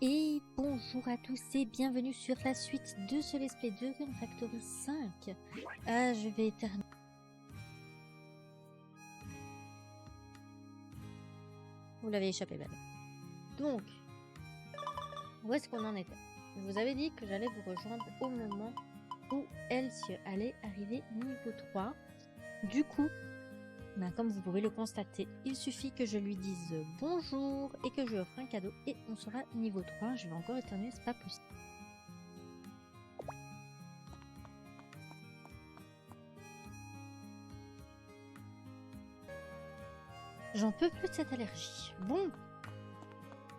Et bonjour à tous et bienvenue sur la suite de ce let's play de Rune Factory 5. Je vais terminer. Vous l'avez échappé, belle. Donc, où est-ce qu'on en était? Je vous avais dit que j'allais vous rejoindre au moment où Elsie allait arriver niveau 3. Du coup, comme vous pouvez le constater, il suffit que je lui dise bonjour et que je lui offre un cadeau et on sera niveau 3. Je vais encore éternuer, c'est pas possible. J'en peux plus de cette allergie. Bon,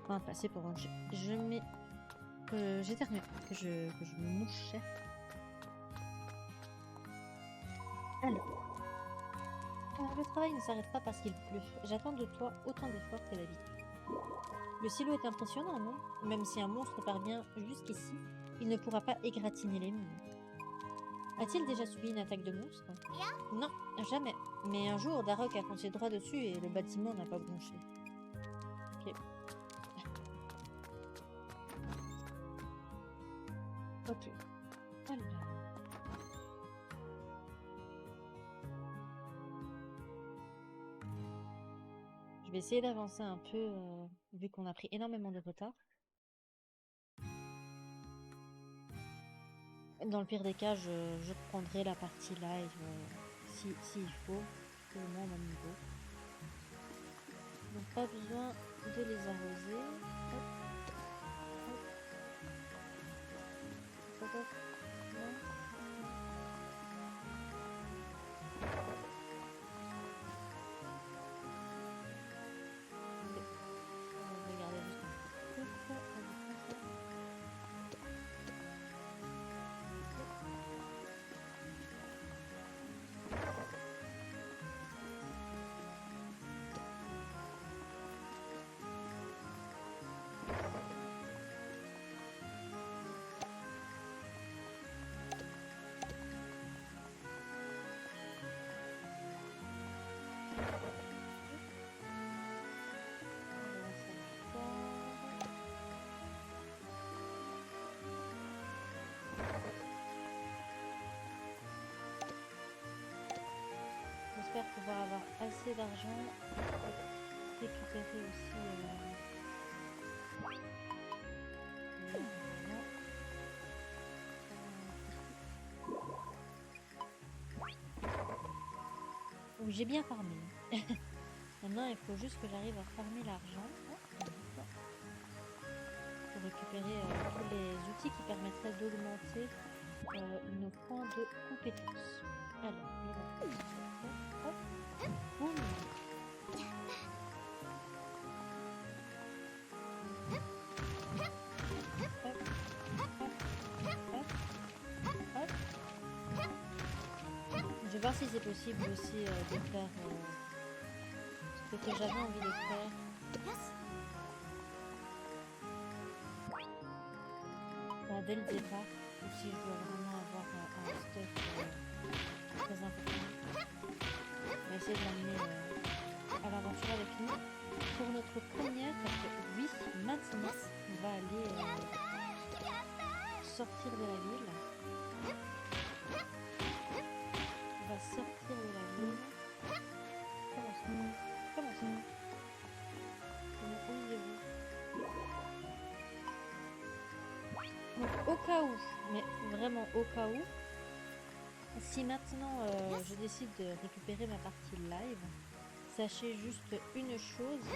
on va passer pour ranger. Je mets... j'éternue, que je me mouchais. Alors... le travail ne s'arrête pas parce qu'il pleut. J'attends de toi autant d'efforts que d'habitude. Le silo est impressionnant, non? Même si un monstre parvient jusqu'ici, il ne pourra pas égratigner les murs. A-t-il déjà subi une attaque de monstre? Non, jamais. Mais un jour, Darok a foncé droit dessus et le bâtiment n'a pas bronché. Ok. Ok. Alors... je vais essayer d'avancer un peu, vu qu'on a pris énormément de retard. Dans le pire des cas, je reprendrai la partie live s'il faut, que au moins au même niveau. Donc pas besoin de les arroser. Hop. Hop. Hop, hop. J'espère pouvoir avoir assez d'argent pour récupérer aussi oui, j'ai bien farmé. Maintenant, il faut juste que j'arrive à farmer l'argent pour récupérer tous les outils qui permettraient d'augmenter nos points de compétence. Alors, hop, boum. Je vais voir si c'est possible aussi de faire ce que j'avais envie de faire. Dès le départ, ou si je dois vraiment avoir un stuff très important. On va essayer de l'amener à l'aventure avec nous pour notre première, parce que oui, maintenant, on va aller sortir de la ville. On va sortir de la ville. Comment ça? Comment ça? Comment osez-vous? Donc au cas où, mais vraiment au cas où, si maintenant je décide de récupérer ma partie live, sachez juste une chose.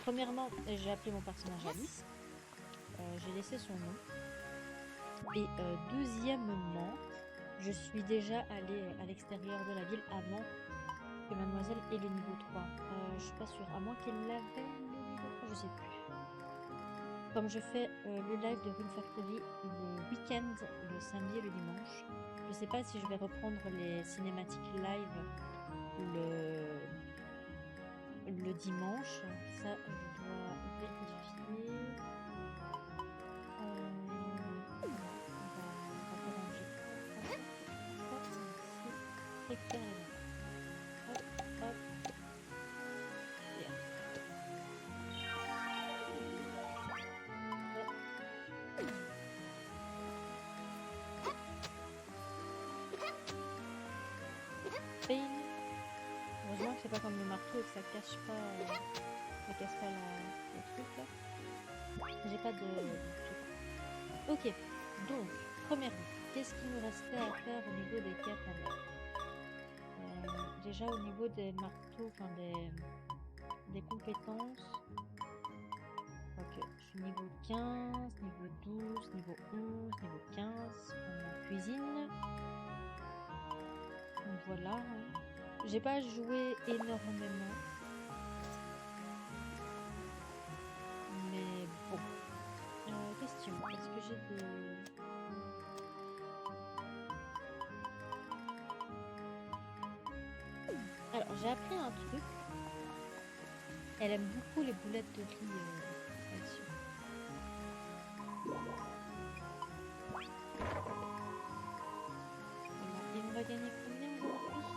Premièrement, j'ai appelé mon personnage Alice. J'ai laissé son nom. Et deuxièmement, je suis déjà allée à l'extérieur de la ville avant que mademoiselle ait le niveau 3. Je suis pas sûre, à moins qu'elle l'avait le niveau 3, je sais plus. Comme je fais le live de Rune Factory le week-end, le samedi et le dimanche, je sais pas si je vais reprendre les cinématiques live le dimanche. Ça, je dois vérifier. On va ranger. Hop, hop. fail. Heureusement que c'est pas comme le marteau et que ça cache pas, ça casse pas le truc là. J'ai pas de... Ok, donc, première roue. Qu'est-ce qu'il nous restait à faire au niveau des quêtes à faire? Déjà au niveau des marteaux, enfin des compétences. Ok, je suis niveau 15, niveau 12, niveau 11, niveau 15 en cuisine. Donc voilà. J'ai pas joué énormément. Mais bon. Question, est-ce que j'ai des... Alors, j'ai appris un truc. Elle aime beaucoup les boulettes de riz là-dessus. Voilà. Et on va gagner combien aujourd'hui?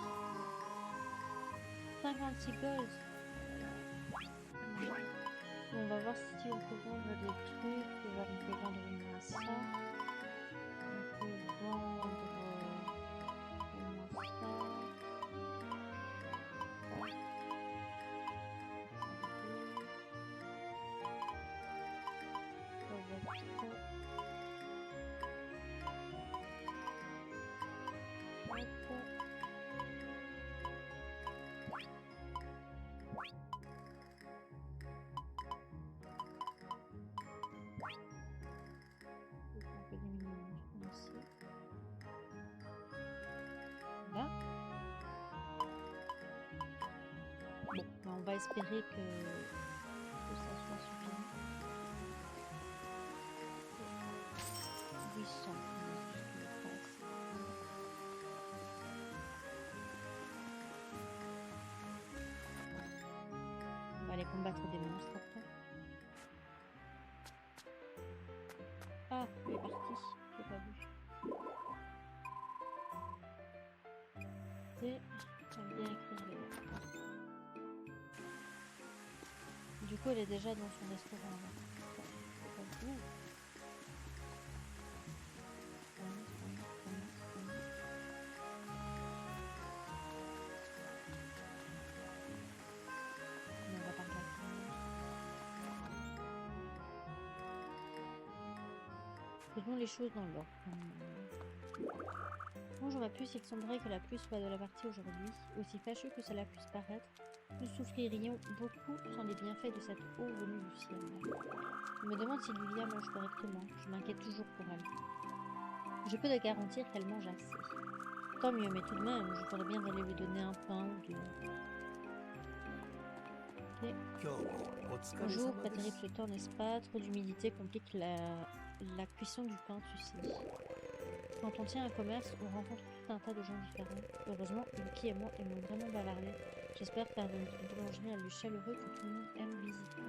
56 gold. On va voir si on peut vendre des trucs. On peut vendre au moins ça. On peut vendre au moins ça. Ouais. Là. Bon, on va espérer que ça soit suffisant. 800. On va aller combattre des monstres après. Ah, il est parti. Je l'ai pas vu. Et j'aime bien écrire les noms. Du coup, elle est déjà dans son restaurant là. Faisons les choses dans l'ordre. Bonjour à plus, il semblerait que la pluie soit de la partie aujourd'hui. Aussi fâcheux que cela puisse paraître, nous souffririons beaucoup sans les bienfaits de cette eau venue du ciel. Je me demande si Livia mange correctement. Je m'inquiète toujours pour elle. Je peux te garantir qu'elle mange assez. Tant mieux, mais tout de même, je ferais bien d'aller lui donner un pain ou deux. Okay. Bonjour, pas terrible ce temps, n'est-ce pas? Trop d'humidité complique la cuisson du pain, tu sais. Quand on tient un commerce, on rencontre tout un tas de gens différents. Heureusement, Yuki et moi aimons vraiment bavarder. J'espère faire une boulangerie à lieu chaleureux que tout le monde aime visiter.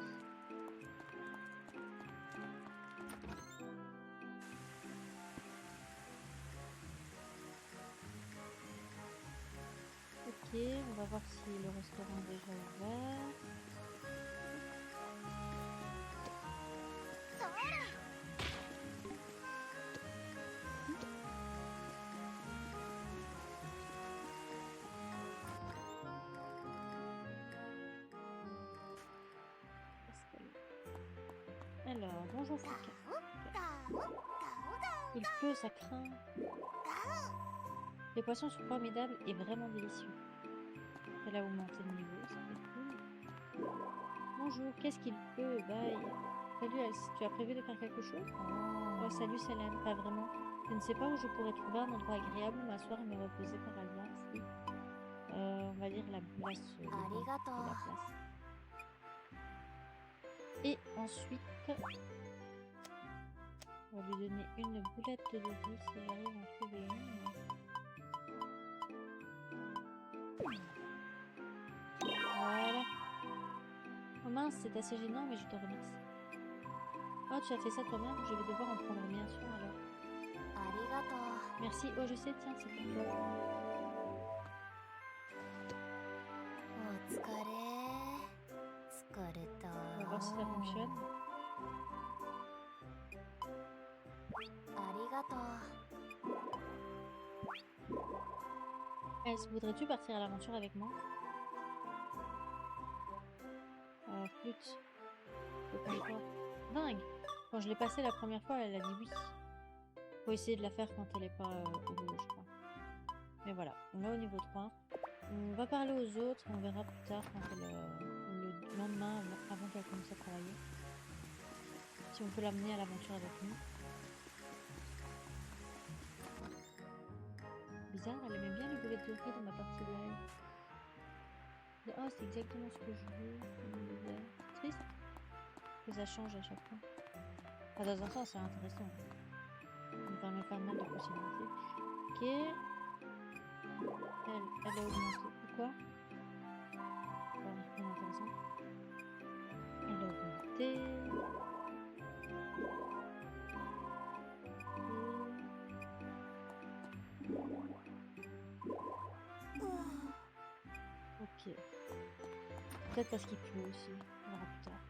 Ok, on va voir si le restaurant est déjà ouvert. Alors, bonjour Fouquet. Il pleut, ça craint. Les poissons sont formidables et vraiment délicieux. C'est là où monter de niveau, ça fait cool. Bonjour, qu'est-ce qu'il pleut? Bye. Salut Alice, tu as prévu de faire quelque chose? Oh, salut Célène, pas vraiment. Je ne sais pas où je pourrais trouver un endroit agréable où m'asseoir et me reposer par hasard. Si. On va dire la place. La place. Et ensuite, on va lui donner une boulette de riz si j'arrive à en trouver une. Voilà. Oh mince, c'est assez gênant, mais je te remercie. Oh, tu as fait ça toi-même? Je vais devoir en prendre bien soin alors. Merci. Oh, je sais, tiens, c'est pour toi. On va voir si ça fonctionne. Est-ce voudrais-tu partir à l'aventure avec moi? Flûte. Le confort. Dingue! Quand je l'ai passée la première fois, elle a dit oui. Faut essayer de la faire quand elle est pas au boulot, je crois. Mais voilà, on est au niveau 3. On va parler aux autres, on verra plus tard quand le lendemain, avant qu'elle commence à travailler. Si on peut l'amener à l'aventure avec nous. Bizarre, elle aimait bien les boulettes de riz dans ma partie live. Oh, c'est exactement ce que je veux. C'est triste que ça change à chaque fois. Enfin, dans un sens, c'est intéressant. Ça me permet pas mal de possibilités. Ok. Elle a augmenté. Quoi? Pas vraiment intéressant. Elle a augmenté. Ok. Peut-être parce qu'il pleut aussi. On verra plus tard.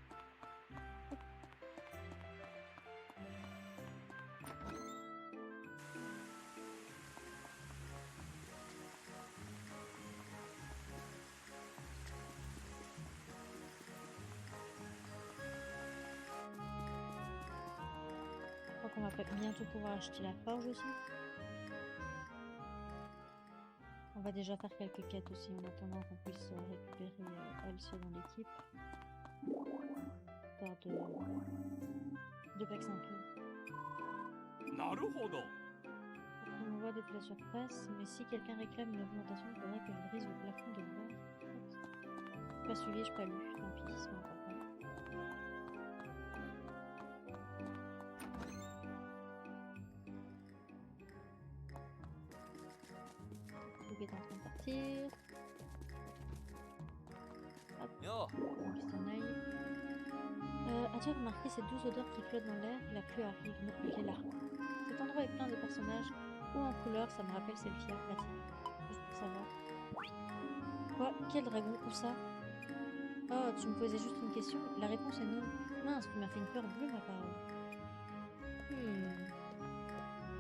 Je crois qu'on va bientôt pouvoir acheter la forge aussi. On va déjà faire quelques quêtes aussi en attendant qu'on puisse récupérer Elsie dans l'équipe. Histoire de pax un peu. On voit depuis la surface, mais si quelqu'un réclame une augmentation, il faudrait que je brise le plafond de verre. Pas suivi, je pas lu. Tant pis, c'est pas important. Le est en train de partir. Hop, on s'en aille. As-tu remarqué ces douze odeurs qui flottent dans l'air? La pluie arrive, non, elle est là. Cet endroit est plein de personnages hauts en couleur, ça me rappelle Selphia, Mathilde. Juste pour savoir. Quoi? Quel dragon? Où ça? Oh, tu me posais juste une question? La réponse est non. Mince, tu m'as fait une peur bleue, ma parole.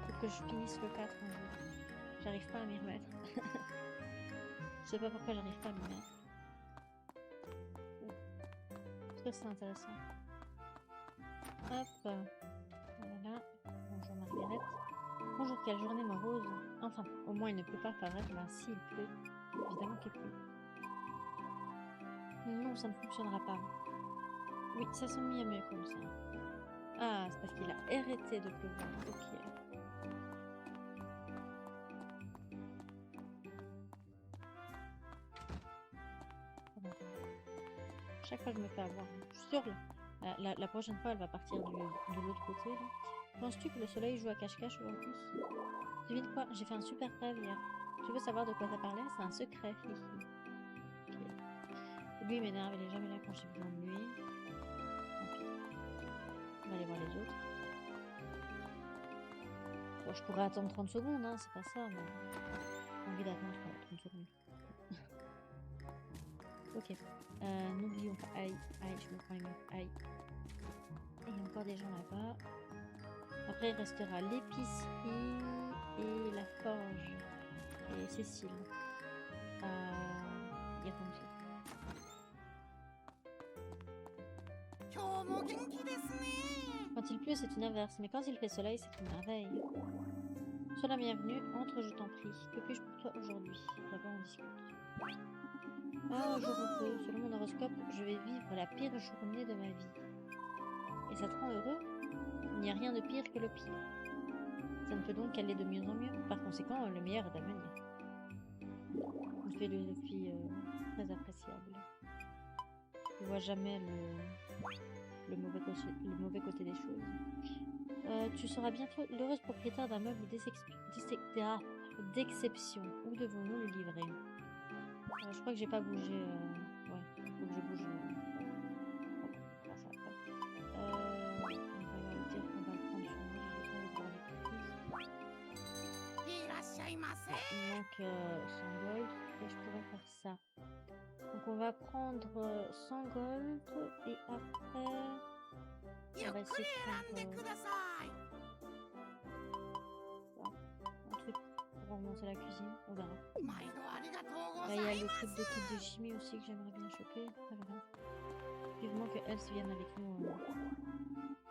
Faut que je finisse le 4 un jour. J'arrive pas à m'y remettre. Je sais pas pourquoi j'arrive pas à m'y mettre. Ça, c'est intéressant. Hop. Voilà. Bonjour Marguerite. Bonjour, quelle journée morose. Enfin, au moins il ne pleut pas, pas vrai? Ben si, il pleut. Évidemment qu'il pleut. Non, ça ne fonctionnera pas. Oui, ça s'est mis à mieux comme ça. Ah, c'est parce qu'il a arrêté de pleuvoir. Ok. Chaque fois, je me fais avoir. Je suis sûre, la prochaine fois, elle va partir de l'autre côté. Penses-tu que le soleil joue à cache-cache aujourd'hui? Devine quoi? J'ai fait un super rêve hier. Tu veux savoir de quoi ça parlait? C'est un secret. Okay. Lui, il m'énerve. Il est jamais là quand j'ai besoin de lui. On va aller voir les autres. Bon, je pourrais attendre 30 secondes, hein, c'est pas ça, mais j'ai envie d'attendre 30 secondes. Ok. N'oublions pas. Aïe, aïe, je me prends une aïe. Et il y a encore des gens là-bas. Après, il restera l'épicerie et la forge. Et Cécile. Il y a comme ça. Quand il pleut, c'est une averse, mais quand il fait soleil, c'est une merveille. Sois la bienvenue, entre, je t'en prie. Que puis-je pour toi aujourd'hui? D'abord, on discute. Oh, jour heureux. Selon mon horoscope, je vais vivre la pire journée de ma vie. Et ça te rend heureux? Il n'y a rien de pire que le pire. Ça ne peut donc qu'aller de mieux en mieux. Par conséquent, le meilleur est à venir. Une philosophie très appréciable. Je ne vois jamais le mauvais côté des choses. Tu seras bientôt l'heureuse propriétaire d'un meuble d'exception. Où devons-nous le livrer? Je crois que j'ai pas bougé. Ouais, faut que je bouge. On va dire qu'on va le prendre sur nous. J'ai pas envie de voir les cookies. Il manque 100 gold et je pourrais faire ça. Donc on va prendre 100 gold et après on va essayer de prendre un truc pour commencer la cuisine. On verra. Là, il y a le truc de kit de chimie aussi que j'aimerais bien choper. Alors, vivement que Else vienne avec nous.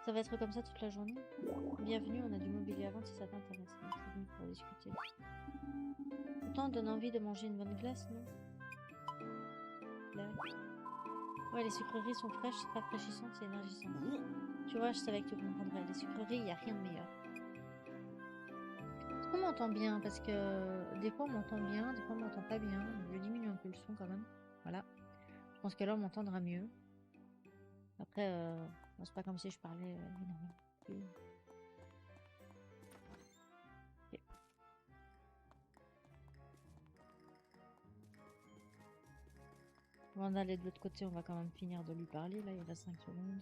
Ça va être comme ça toute la journée. Bienvenue, on a du mobilier à vendre si ça t'intéresse. Donc, c'est venu pour discuter. Pourtant, on donne envie de manger une bonne glace, non? Là. Ouais, les sucreries sont fraîches, rafraîchissantes et énergisantes. Tu vois, je savais que tu comprendrais. Les sucreries, il n'y a rien de meilleur. Est-ce qu'on m'entend bien? Parce que des fois, on m'entend bien, des fois, on m'entend pas bien. Je diminue un peu le son quand même. Voilà. Je pense que là, on m'entendra mieux. Après, c'est pas comme si je parlais énormément. Ok. Avant d'aller de l'autre côté, on va quand même finir de lui parler. Là, il reste 5 secondes.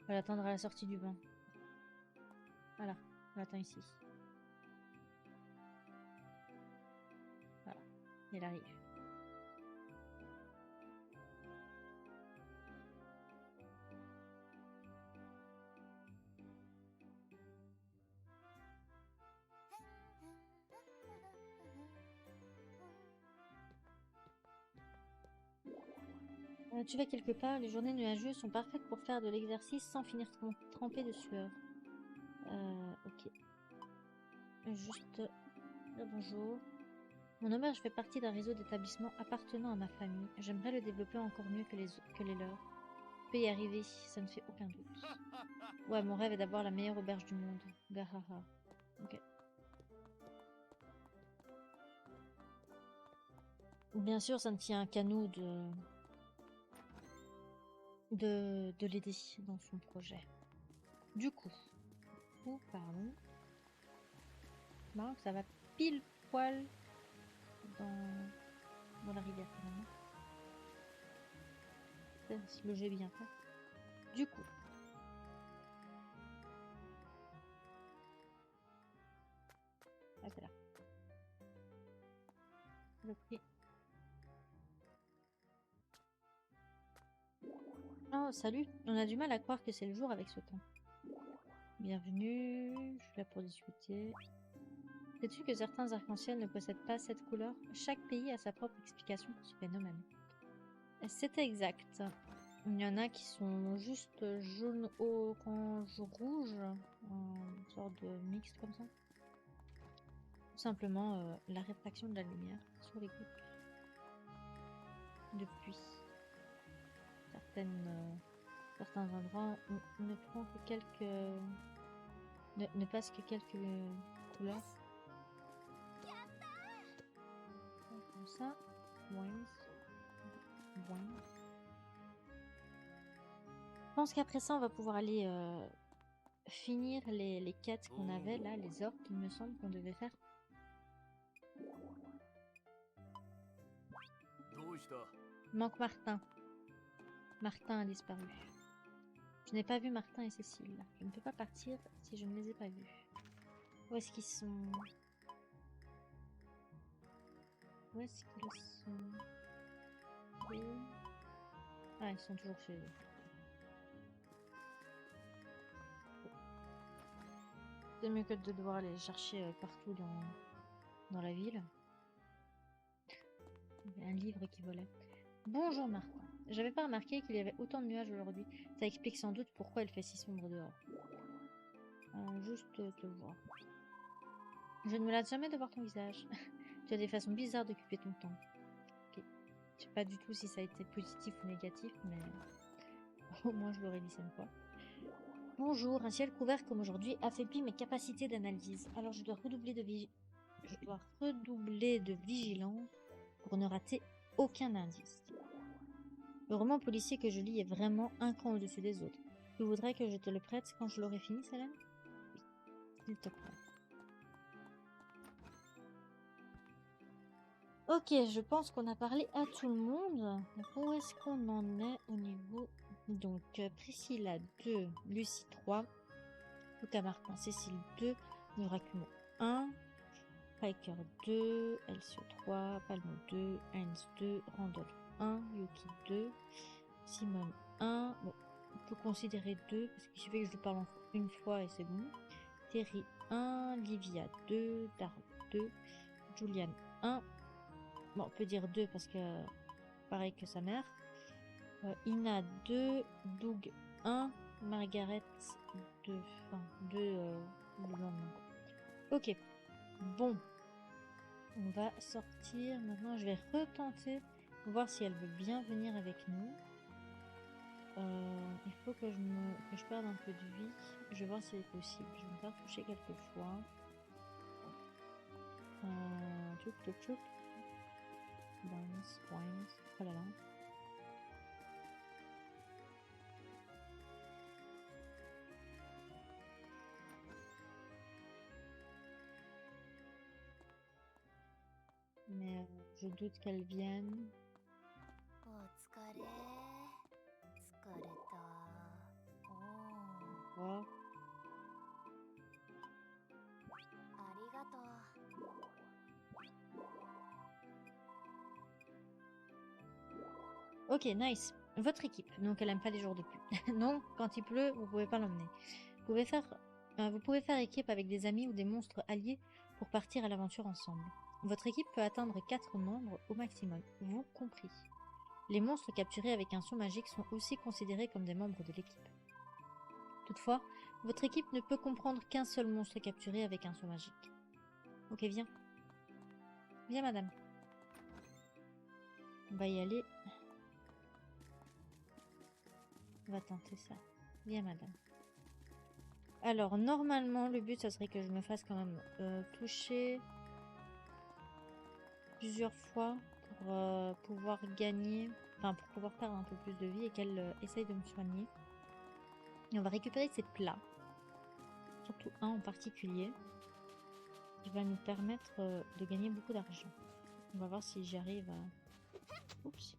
On va l'attendre à la sortie du bain. Voilà, on l'attend ici. Voilà, il arrive. Tu vas quelque part, les journées nuageuses sont parfaites pour faire de l'exercice sans finir trempé de sueur. Ok. Juste... bonjour. Mon auberge fait partie d'un réseau d'établissements appartenant à ma famille. J'aimerais le développer encore mieux que les leurs. Je peux y arriver, ça ne fait aucun doute. Ouais, mon rêve est d'avoir la meilleure auberge du monde. Gahaha. Ok. Bien sûr, ça ne tient qu'à nous de l'aider dans son projet. Du coup, pardon. Marrant que ça va pile poil dans la rivière finalement. Si le jeu est bien fait. Du coup. Ah, c'est là. Le prix. Oh, salut. On a du mal à croire que c'est le jour avec ce temps. Bienvenue. Je suis là pour discuter. Sais-tu que certains arcs-en-ciel ne possèdent pas cette couleur? Chaque pays a sa propre explication pour ce phénomène. C'est exact. Il y en a qui sont juste jaune, orange, rouge. Une sorte de mixte comme ça. Tout simplement la réfraction de la lumière sur les gouttes de pluie. Certains endroits ne prend que quelques... ne passe que quelques couleurs. Comme ça. Je pense qu'après ça, on va pouvoir aller finir les quêtes qu'on avait là, les ordres qu'il me semble qu'on devait faire. Manque Martin. Martin a disparu. Je n'ai pas vu Martin et Cécile. Je ne peux pas partir si je ne les ai pas vus. Où est-ce qu'ils sont? Où est-ce qu'ils sont? Ah, ils sont toujours chez eux. C'est mieux que de devoir aller les chercher partout dans la ville. Il y a un livre qui volait. Bonjour Martin. J'avais pas remarqué qu'il y avait autant de nuages aujourd'hui. Ça explique sans doute pourquoi il fait si sombre dehors. Juste te voir. Je ne me lasse jamais de voir ton visage. Tu as des façons bizarres d'occuper ton temps. Okay. Je sais pas du tout si ça a été positif ou négatif, mais au moins je l'aurais dit cette fois. Bonjour, un ciel couvert comme aujourd'hui affaiblit mes capacités d'analyse. Alors je dois redoubler de vigilance pour ne rater aucun indice. Le roman policier que je lis est vraiment un cran au-dessus des autres. Tu voudrais que je te le prête quand je l'aurai fini, Selene? Oui, s'il te plaît. Ok, je pense qu'on a parlé à tout le monde. Où est-ce qu'on en est au niveau... Donc, Priscilla 2, Lucie 3, Luca Martin, Cécile 2, Murakumo 1. Hiker 2, Elcio 3, Palmo 2, Heinz 2, Randolph 1, Yuki 2, Simon 1. Bon, on peut considérer 2 parce qu'il suffit que je lui parle une fois et c'est bon. Terry 1, Livia 2, Dark 2, Julian 1. Bon, on peut dire 2 parce que pareil que sa mère. Ina 2, Doug 1, Margaret 2. Enfin, 2 le lendemain. Ok. Bon. On va sortir. Maintenant, je vais retenter. Voir si elle veut bien venir avec nous. Il faut que je perde un peu de vie. Je vais voir si c'est possible. Je vais me faire toucher quelques fois. Tchoup, tchoup, tchoup. Bounce, bounce. Oh là là. Mais je doute qu'elle vienne. Voilà. Ok, nice. Votre équipe. Donc elle aime pas les jours de pluie. Non, quand il pleut, vous pouvez pas l'emmener. Vous pouvez faire équipe avec des amis ou des monstres alliés pour partir à l'aventure ensemble. Votre équipe peut atteindre 4 membres au maximum, vous compris. Les monstres capturés avec un saut magique sont aussi considérés comme des membres de l'équipe. Toutefois, votre équipe ne peut comprendre qu'un seul monstre capturé avec un saut magique. Ok, viens. Viens, madame. On va y aller. On va tenter ça. Viens, madame. Alors, normalement, le but, ça serait que je me fasse quand même toucher plusieurs fois pour pouvoir gagner, enfin, pour pouvoir perdre un peu plus de vie et qu'elle essaye de me soigner. Et on va récupérer ces plats, surtout un en particulier, qui va nous permettre de gagner beaucoup d'argent. On va voir si j'arrive à... Oups.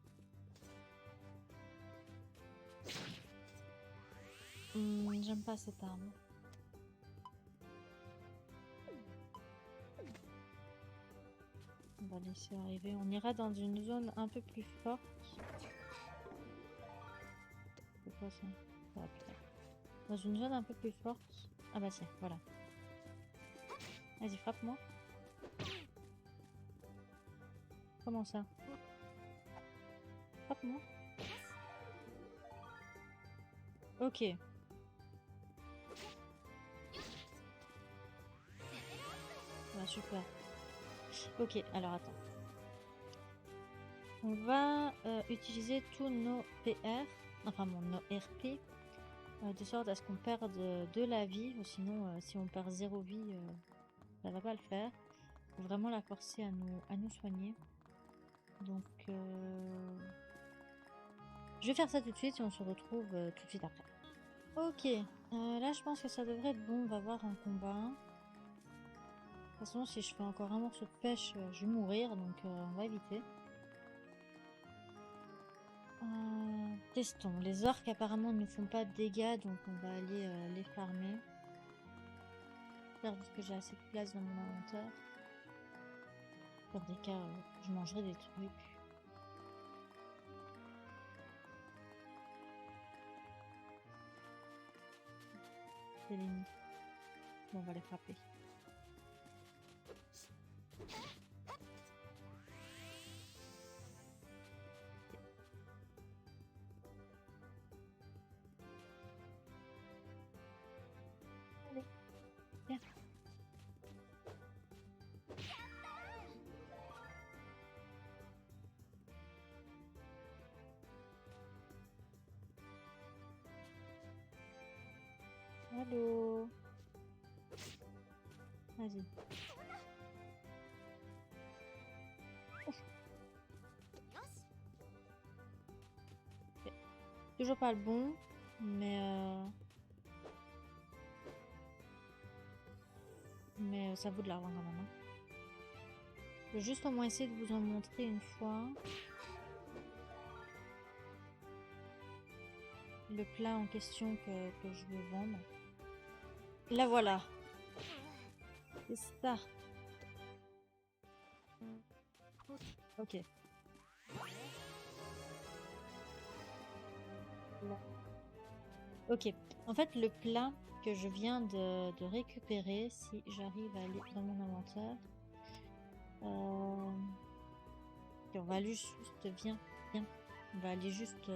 J'aime pas cette arme. On va laisser arriver. On ira dans une zone un peu plus forte. C'est quoi ça? Ah, putain. Dans une zone un peu plus forte. Ah bah tiens, voilà. Vas-y, frappe-moi. Comment ça? Frappe-moi. Ok. Ah, super. Ok, alors attends. On va utiliser tous nos PR, enfin bon, nos RP, de sorte à ce qu'on perde de la vie, ou sinon si on perd 0 vie, ça va pas le faire. Faut vraiment la forcer à nous soigner. Donc je vais faire ça tout de suite et on se retrouve tout de suite après. Ok, là je pense que ça devrait être bon, on va voir un combat. De toute façon, si je fais encore un morceau de pêche, je vais mourir, donc on va éviter. Testons. Les orques apparemment ne font pas de dégâts, donc on va aller les farmer. J'espère que j'ai assez de place dans mon inventaire. Dans des cas, je mangerai des trucs. C'est l'ennemi. Bon, on va les frapper. Allez, viens. Allô. Vas-y. Okay. Toujours pas le bon, mais ça vaut de l'argent quand même. Hein. Je vais juste au moins essayer de vous en montrer une fois. Le plat en question que je veux vendre. Là voilà. C'est ça. Ok. Là. Ok. En fait, le plat que je viens de récupérer, si j'arrive à aller dans mon inventaire, ok, on va aller juste, viens, viens. On va aller juste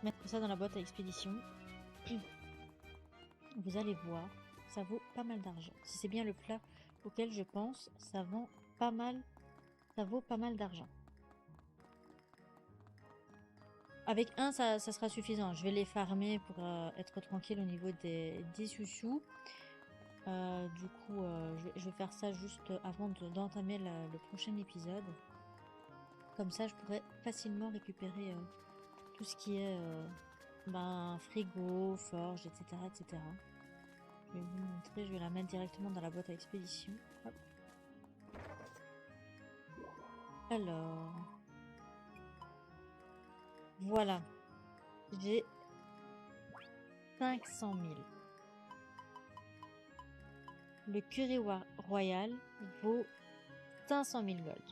mettre ça dans la boîte à expédition. Vous allez voir, ça vaut pas mal d'argent. Si c'est bien le plat auquel je pense, ça vaut pas mal d'argent. Avec un, ça sera suffisant. Je vais les farmer pour être tranquille au niveau des sous-sous. Du coup, je vais faire ça juste avant d'entamer le prochain épisode. Comme ça, je pourrais facilement récupérer tout ce qui est frigo, forge, etc., etc. Je vais vous montrer, je vais la mettre directement dans la boîte à expédition. Hop. Alors, voilà, j'ai 500 000. Le curry royal vaut 500 000 gold.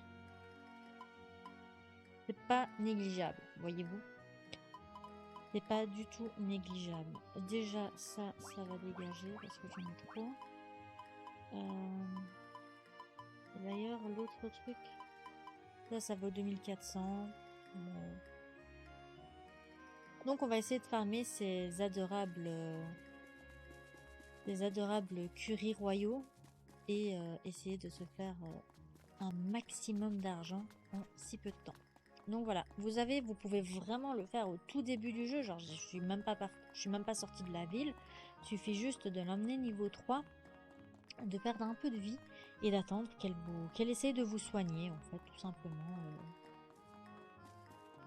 C'est pas négligeable, voyez-vous. C'est pas du tout négligeable. Déjà, ça va dégager parce que j'en ai trop. D'ailleurs, l'autre truc, ça vaut 2400. Donc, on va essayer de farmer ces adorables currys royaux et essayer de se faire un maximum d'argent en si peu de temps. Donc voilà, vous pouvez vraiment le faire au tout début du jeu. Genre, je suis même pas sortie de la ville. Il suffit juste de l'emmener niveau 3, de perdre un peu de vie et d'attendre qu'elle essaye de vous soigner, en fait, tout simplement.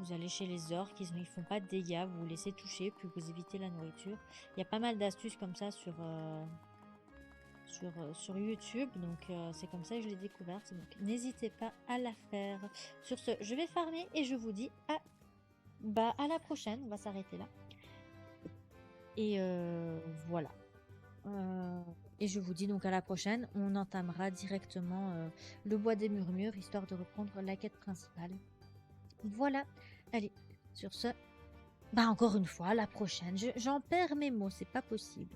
Vous allez chez les orques, ils font pas de dégâts, vous vous laissez toucher, puis vous évitez la nourriture. Il y a pas mal d'astuces comme ça sur YouTube, donc c'est comme ça que je l'ai découverte. Donc n'hésitez pas à la faire. Sur ce, je vais farmer et je vous dis à la prochaine. On va s'arrêter là. Et voilà. Et je vous dis donc à la prochaine. On entamera directement le bois des murmures, histoire de reprendre la quête principale. Voilà. Allez, sur ce, encore une fois, à la prochaine. J'en perds mes mots, c'est pas possible.